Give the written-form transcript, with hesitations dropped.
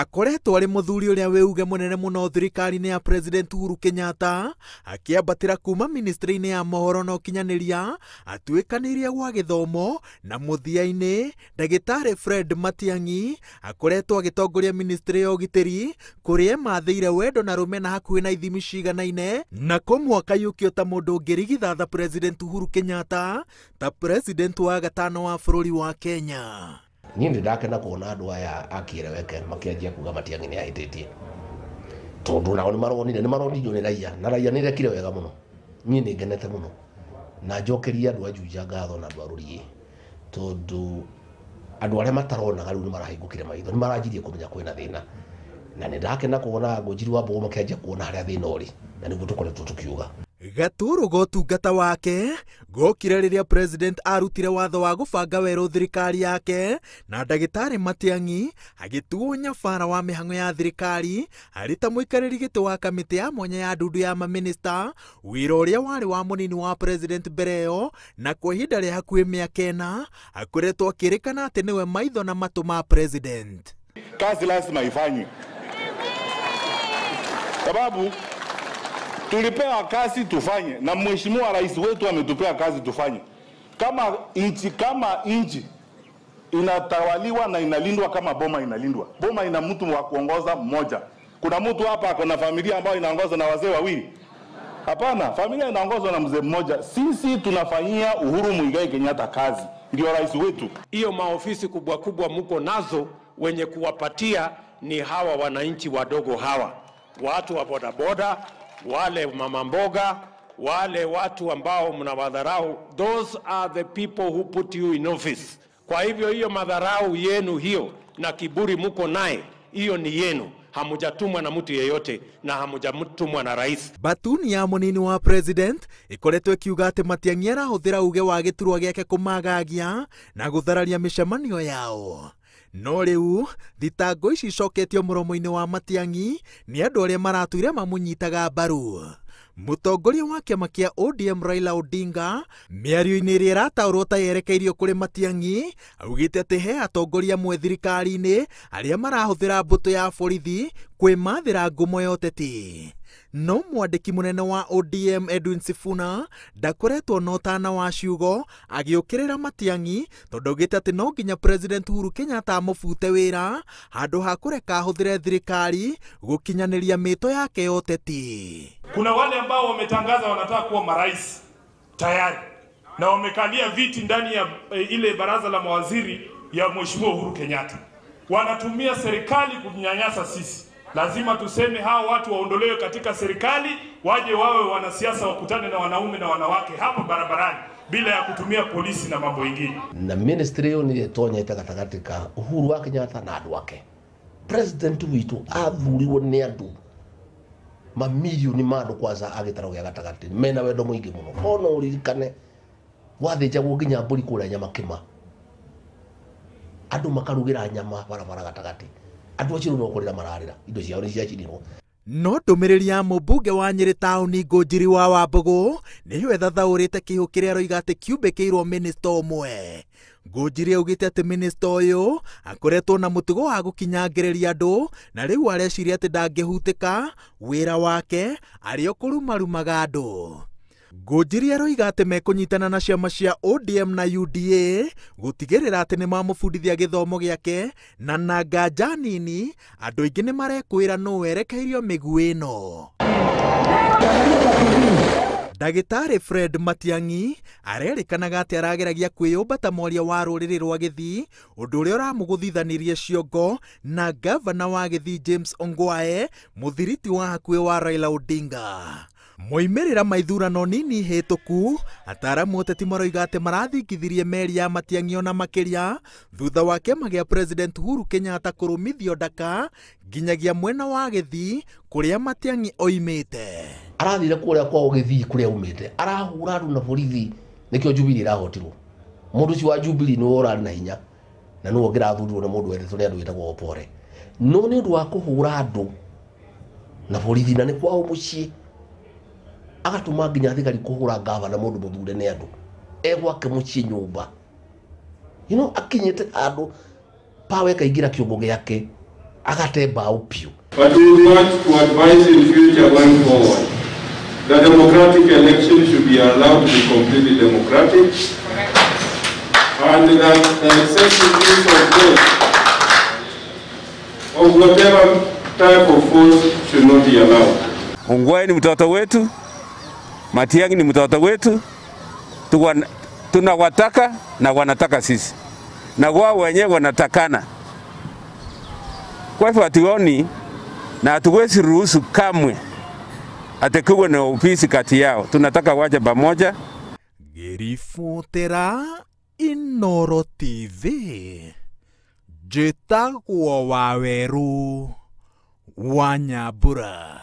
akoretwo ari muthuri uria weuge munene muno thirikari-ini ya President Uhuru Kenyatta akiambatira kuma ministry-ini ya mohoro na ukinyaniria atuikanirie gwa githomo na muthia-ini ndagitari Fred Matiang'ĩ akoretwo agitongoria ministry ya ugitiri kuria mathiire wendo na rumena hakuhi na ithimi ciganaine na kumwaka yukio ta mundu ngirigithatha President Uhuru Kenyatta ta president wa gatano wa bururi wa Kenya. Niĩ ndakena kuona andu aya a Kieleweke makianjia kuga Matiang'ĩ nĩ ahĩtĩtie tondu nao nĩ maronithio nĩ raia na raia nĩ rekire wega muno. Niĩ nĩ ngenete muno na njokeria andu a Juja ngatho na andu a Rũriĩ tondu andu arĩa mataronaga rĩu nĩ marahingũkire maitho, nĩ maranjirie kũmenya kwĩna thĩna na nĩ ndakena kuona Ngũnjiri wa Mbũgũ makianjia kuona harĩa thĩna ũrĩ na nĩguo tũkoretwo tũkiuga. Gatũrũ gotungata wake gokire riria president arutire watho wa gubanga werũ thirikari yake na ndagitari Matiang'ĩ agituo nyabara wa mihang'o ya thirikari ari ta muikariri giti wa kamiti ya mwanya ya ndundu ya maminista wira uria wari wa munini wa president Bereo na kwa ihinda ria hakuhi miaka ĩna akoretwo akirikana ati niwe maitho na matu ma president. Kazi lazima ifanywe sababu tulipewa kazi tufanye na mheshimiwa rais wetu ametupea kazi tufanye. Kama nchi inatawaliwa na inalindwa kama boma inalindwa. Boma ina mtu wa kuongoza mmoja. Kuna mtu hapa akona familia ambayo inaongozwa na wazee wawili? Hapana, familia inaongozwa na mzee mmoja. Sisi tunafanyia Uhuru Muigai Kenyatta kazi. Ndio rais wetu. Hiyo maofisi kubwa kubwa mko nazo, wenye kuwapatia ni hawa wananchi wadogo hawa. Watu wa bodaboda, wale mama mboga, wale watu ambao mnawadharau, those are the people who put you in office. Kwa hivyo hiyo madharau yenu hiyo na kiburi muko naye, hiyo ni yenu. Hamujatumwa na mtu yeyote na hamujatumwa na rais. Batuni ya munini wa president ikoretwo ikiuga ati Matiang'ĩ arahuthira uge wa giturwa giake kumagagia na guthararia micemanio yao. No riu thitango ici icoketio muromo-ini wa Matiang'ĩ ni andu aria maratuire mamunyitaga mbaru. Mutongoria wa kiama kia ODM Raila Odinga miario-ini iria irataurwo ta yerekeirio kuri Matiang'ĩ augite ati he atongoria amwe thirikari-ini aria marahuthira mbuto ya borithi kwimathira ngumo ya ũteti. No mwandiki munene wa ODM Edwin Sifuna ndakoretwo na ũtana wa ciugo agiukirira Matiang'ĩ tondu augite ati no nginya President Uhuru Kenyatta amũbute wira handu ha kureka ahuthire thirikari gukinyaniria mito yake ya ũteti. Kuna wale ambao wametangaza wanataka kuwa marais tayari na wamekalia viti ndani ya ile baraza la mawaziri ya Mheshimiwa Uhuru Kenyatta. Wanatumia serikali kunyanyasa sisi. Lazima tuseme hao watu waondolewe katika serikali, waje wawe wanasiasa, wakutane na wanaume na wanawake hapo barabarani bila ya kutumia polisi na mambo mengine. Na ministry hiyo ni tonyete gatagati ka Uhuru wa Kenyatta na andu wake. President witu athuriwo ni andu mamilioni mandu kwanza agitaro gya gatagati mena wendo muingi muno. Ono uririkane wathĩnjagwo nginya mbũri kũrĩa Nyamakĩma, andu makarugira nyama barabara gatagati, andu acio no kũrĩra mararĩra indo ciao nĩ ciacinirwo. No ndũmĩrĩri ya mũmbunge wa Nyĩrĩ taũni Ngũnjiri wa Mbũgũ nĩyo ethathaũrĩte kĩihũ kĩrĩa aroiga atĩ kiumbĩkĩirwo minista ũmwe. Ngũnjiri augĩte atĩ minista ũyũ akoretwo na mũtugo wa gũkinyangĩrĩria andũ na rĩu areciria atĩ ndangĩhutĩka wĩra wake arĩ o kũrumarumaga andũ. Ngũnjiri aroiga atĩ mekũnyitana na ciama cia ODM na UDA gũtigĩrĩra atĩ nĩ mamũbundithia gĩthomo gĩake na nganja nini andũ aingĩ nĩ marekwĩra no werekeirio mĩguĩ ĩno. Ndagitari Fred Matiang'ĩ arerĩkanaga atĩ arageragia kwĩyũmba ta mwaria wa rũrĩrĩ rwa Gĩthii, ũndũ ũrĩa ũramũgũthithanirie ciongo na gavana wa Gĩthii James Ongwae, mũthiriti wa hakuhĩ wa Raila Odinga. Moimĩrĩra maithurano nini hĩtũku, ataaramu ũteti maroiga atĩ marathingithirie meri ya Matiang'ĩ ona makĩria thutha wa kĩama gĩa President Uhuru Kenyatta kũrũmithio ndaka nginyagia mwena wa Gĩthii kũrĩa Matiang'ĩ oimĩte. Arathire kũrĩa kwa Gĩthii kũrĩa umĩte, arahũra andu na borithi, nĩkĩo Jubilee ĩrahotirwo. Mũndũ ũcio wa Jubilee nĩ ũrarĩ na hinya na nĩwe ũngĩrathurirwo nĩ mũndũ wendetwo nĩ andũ wĩtagwo Opore. No nĩ ũndũ wa kũhũra andũ na borithi na nĩ kwao mũciĩ agatuma nginya thigari kuhura gavana mundu muthure ni andu egwake muciĩ nyumba, akinyite andu pawe kaingira kiungo giake agatemba upio. But we would want to advise in future going forward that democratic elections should be allowed to be completely democratic, and that the excessive use of force of whatever type of force should not be allowed. Ongwae ni mtoto wetu, Matiang'ĩ ni mtoto wetu, tunawataka na wanataka sisi, na wao wenyewe wanatakana. Kwa hivyo hatuoni na hatuwezi ruhusu kamwe atakuwa na ofisi kati yao. Tunataka waje pamoja. Ngĩribotera Inooro TV, njĩtagwo Waweru wa Nyambura.